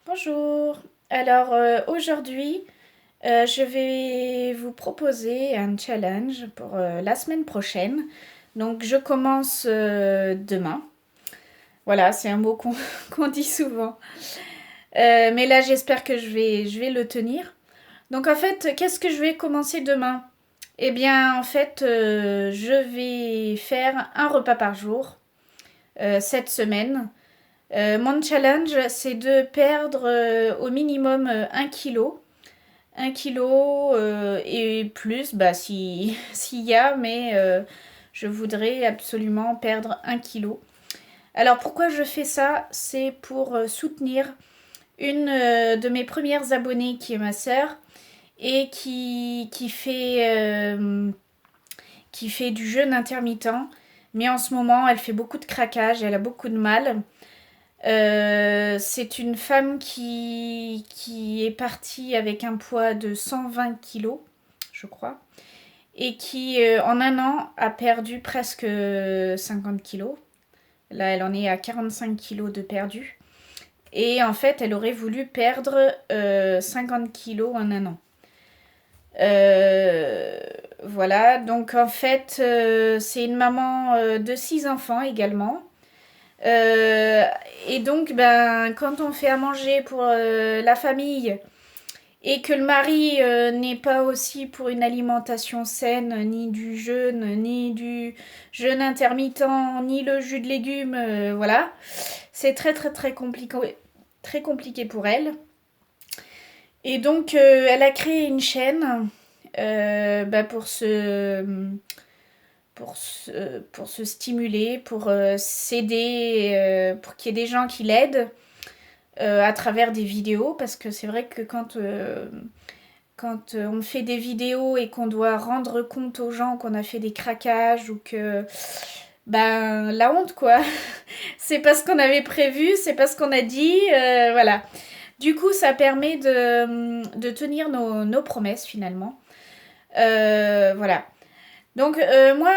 Bonjour. Alors aujourd'hui, je vais vous proposer un challenge pour la semaine prochaine. Donc je commence demain. Voilà, c'est un mot qu'on qu'on dit souvent. Mais là, j'espère que je vais le tenir. Donc en fait, qu'est-ce que je vais commencer demain? Eh bien, en fait, je vais faire un repas par jour cette semaine. Mon challenge, c'est de perdre au minimum 1 kilo. 1 kilo et plus, bah, si, s'il y a, mais je voudrais absolument perdre 1 kilo. Alors pourquoi je fais ça? C'est pour soutenir une de mes premières abonnées qui est ma sœur et qui fait du jeûne intermittent. Mais en ce moment, elle fait beaucoup de craquage, elle a beaucoup de mal. C'est une femme qui est partie avec un poids de 120 kilos, je crois, et qui, en un an, a perdu presque 50 kilos. Là, elle en est à 45 kilos de perdu. Et en fait, elle aurait voulu perdre 50 kilos en un an. Euh, voilà, donc en fait, c'est une maman de 6 enfants également. Euh, et donc, ben, quand on fait à manger pour la famille et que le mari n'est pas aussi pour une alimentation saine, ni du jeûne, ni du jeûne intermittent, ni le jus de légumes, voilà, c'est très très très compliqué pour elle. Et donc, elle a créé une chaîne bah, pour se stimuler, pour s'aider, pour qu'il y ait des gens qui l'aident à travers des vidéos. Parce que c'est vrai que quand on fait des vidéos et qu'on doit rendre compte aux gens qu'on a fait des craquages ou que... Ben, la honte quoi. C'est pas ce qu'on avait prévu, c'est pas ce qu'on a dit, voilà. Du coup, ça permet de tenir nos promesses finalement. Voilà. Donc moi,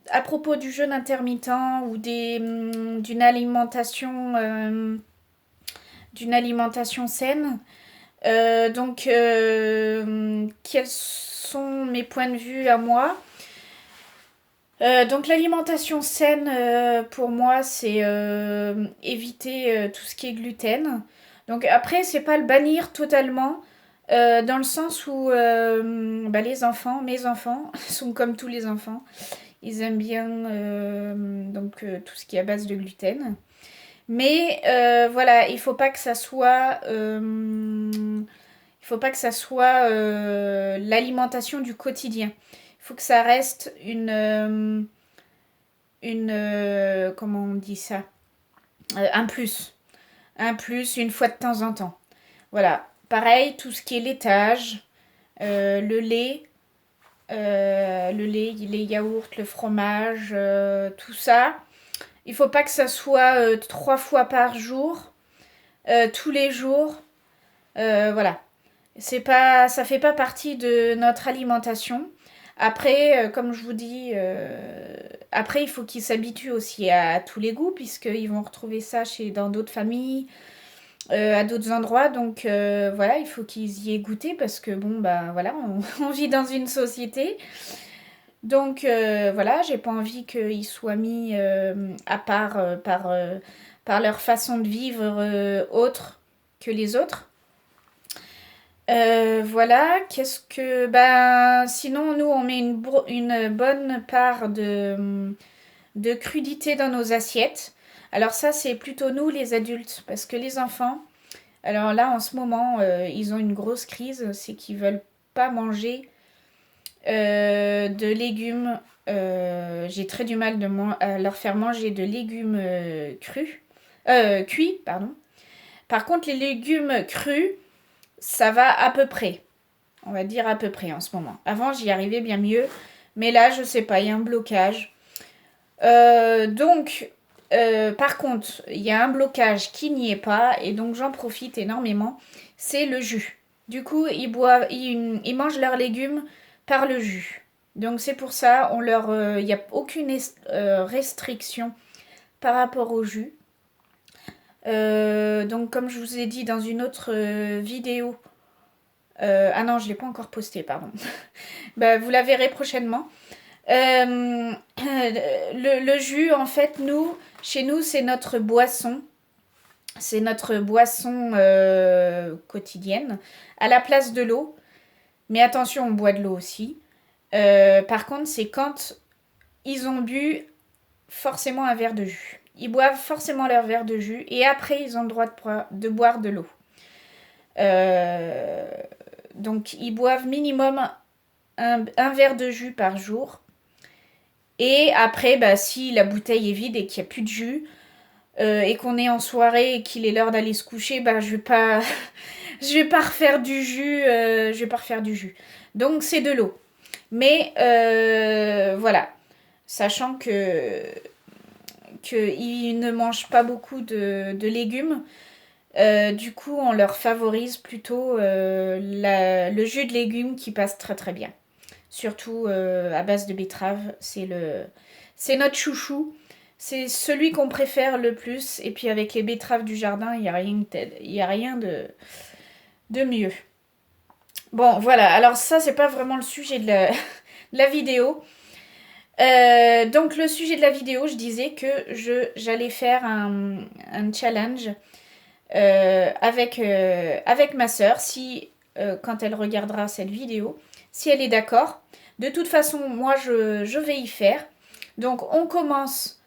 à propos du jeûne intermittent ou d'une alimentation saine, donc quels sont mes points de vue à moi? Donc l'alimentation saine pour moi c'est éviter tout ce qui est gluten. Donc après c'est pas le bannir totalement dans le sens où bah, mes enfants sont comme tous les enfants. Ils aiment bien tout ce qui est à base de gluten. Mais voilà, il faut pas que ça soit l'alimentation du quotidien. Il faut que ça reste comment on dit ça? Un plus une fois de temps en temps. Voilà. Pareil, tout ce qui est laitage, le lait, les yaourts, le fromage, tout ça. Il faut pas que ça soit 3 fois par jour, tous les jours. Voilà. Ça fait pas partie de notre alimentation. Après, comme je vous dis, après il faut qu'ils s'habituent aussi à tous les goûts puisqu'ils vont retrouver ça dans d'autres familles, à d'autres endroits. Donc voilà, il faut qu'ils y aient goûté parce que bon bah voilà, on vit dans une société. Donc voilà, j'ai pas envie qu'ils soient mis à part par leur façon de vivre autre que les autres. Voilà, qu'est-ce que... Ben, sinon, nous, on met une bonne part de crudité dans nos assiettes. Alors ça, c'est plutôt nous, les adultes, parce que les enfants, alors là, en ce moment, ils ont une grosse crise, c'est qu'ils veulent pas manger de légumes. J'ai très du mal à leur faire manger de légumes cuits, pardon. Par contre, les légumes crus, ça va à peu près. On va dire à peu près en ce moment. Avant, j'y arrivais bien mieux. Mais là, je sais pas, il y a un blocage. Par contre, il y a un blocage qui n'y est pas. Et donc, j'en profite énormément. C'est le jus. Du coup, ils mangent leurs légumes par le jus. Donc, c'est pour ça, il n'y a aucune restriction par rapport au jus. Donc comme je vous ai dit dans une autre vidéo, ah non, je ne l'ai pas encore posté, pardon. Bah, vous la verrez prochainement. Le jus, en fait, chez nous, c'est notre boisson. C'est notre boisson quotidienne, à la place de l'eau. Mais attention, on boit de l'eau aussi. Par contre, c'est quand ils ont bu forcément un verre de jus. Ils boivent forcément leur verre de jus et après, ils ont le droit de boire de l'eau. Donc, ils boivent minimum un verre de jus par jour. Et après, bah, si la bouteille est vide et qu'il n'y a plus de jus, et qu'on est en soirée et qu'il est l'heure d'aller se coucher, bah, je vais pas refaire du jus. Je vais pas refaire du jus. Donc, c'est de l'eau. Mais voilà, sachant qu'ils ne mangent pas beaucoup de légumes, du coup on leur favorise plutôt le jus de légumes qui passe très très bien. Surtout à base de betterave, c'est notre chouchou. C'est celui qu'on préfère le plus. Et puis avec les betteraves du jardin, il n'y a rien de mieux. Bon, voilà. Alors ça, c'est pas vraiment le sujet de la vidéo. Donc le sujet de la vidéo, je disais que j'allais faire un challenge avec ma sœur, si quand elle regardera cette vidéo, si elle est d'accord. De toute façon, moi, je vais y faire. Donc on commence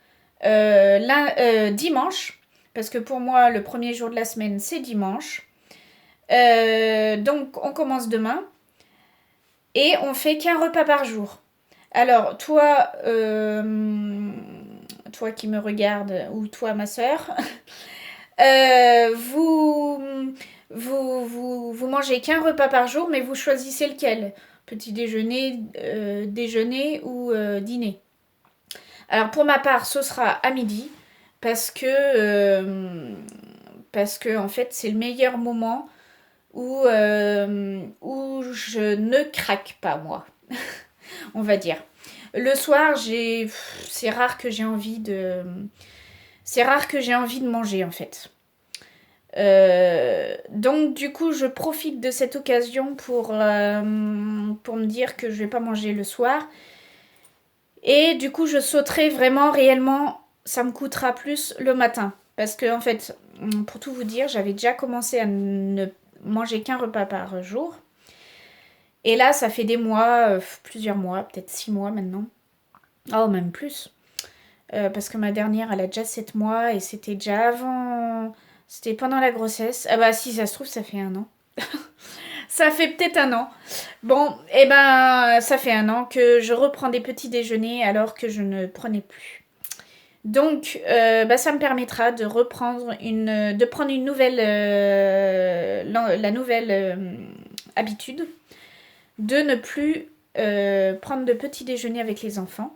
dimanche, parce que pour moi, le premier jour de la semaine, c'est dimanche. Donc on commence demain. Et on fait qu'un repas par jour. Alors, toi qui me regardes, ou toi, ma sœur, vous mangez qu'un repas par jour, mais vous choisissez lequel. Petit déjeuner, déjeuner ou dîner. Alors, pour ma part, ce sera à midi, parce que en fait, c'est le meilleur moment où je ne craque pas, moi. On va dire. Le soir, c'est rare que j'ai envie de manger, en fait. Donc du coup, je profite de cette occasion pour me dire que je vais pas manger le soir. Et du coup, je sauterai vraiment, réellement, ça me coûtera plus le matin. Parce que, en fait, pour tout vous dire, j'avais déjà commencé à ne manger qu'un repas par jour. Et là, ça fait des mois, plusieurs mois, peut-être 6 mois maintenant. Oh, même plus. Parce que ma dernière, elle a déjà 7 mois et c'était déjà avant. C'était pendant la grossesse. Ah bah si ça se trouve, ça fait 1 an. Ça fait peut-être 1 an. Bon, et ben ça fait 1 an que je reprends des petits déjeuners alors que je ne prenais plus. Donc bah, ça me permettra de prendre une nouvelle la nouvelle habitude de ne plus prendre de petits déjeuners avec les enfants.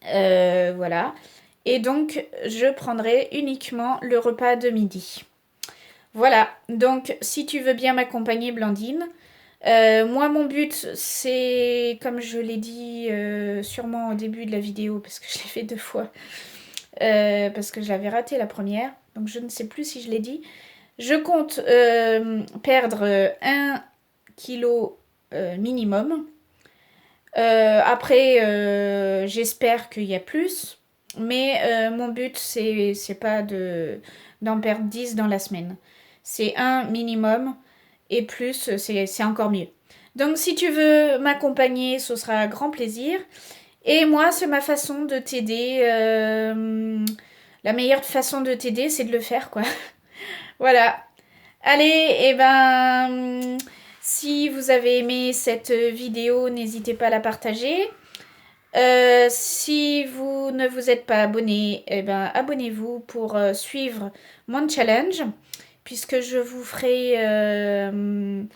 Voilà. Et donc, je prendrai uniquement le repas de midi. Voilà. Donc, si tu veux bien m'accompagner, Blandine. Moi, mon but, c'est, comme je l'ai dit sûrement au début de la vidéo, parce que je l'ai fait 2 fois, parce que j'avais raté la première, donc je ne sais plus si je l'ai dit. Je compte perdre 1 kilo minimum. Après, j'espère qu'il y a plus. Mais mon but, c'est pas d'en perdre 10 dans la semaine. C'est 1 minimum. Et plus, c'est encore mieux. Donc, si tu veux m'accompagner, ce sera un grand plaisir. Et moi, c'est ma façon de t'aider. La meilleure façon de t'aider, c'est de le faire, quoi. Voilà. Allez, et ben... si vous avez aimé cette vidéo, n'hésitez pas à la partager. Si vous ne vous êtes pas abonné, eh ben, abonnez-vous pour suivre mon challenge. Puisque je vous ferai... ben,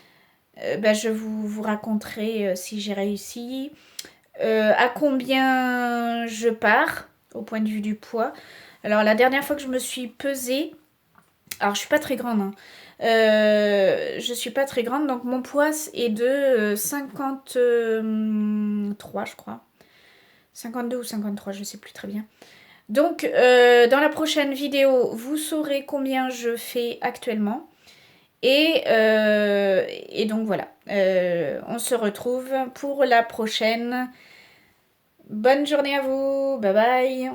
je vous raconterai si j'ai réussi. À combien je pars au point de vue du poids. Alors la dernière fois que je me suis pesée... Alors je suis pas très grande, hein. Je suis pas très grande, donc mon poids est de 53, je crois. 52 ou 53, je sais plus très bien. Donc, dans la prochaine vidéo, vous saurez combien je fais actuellement. Et donc voilà, on se retrouve pour la prochaine. Bonne journée à vous, bye bye.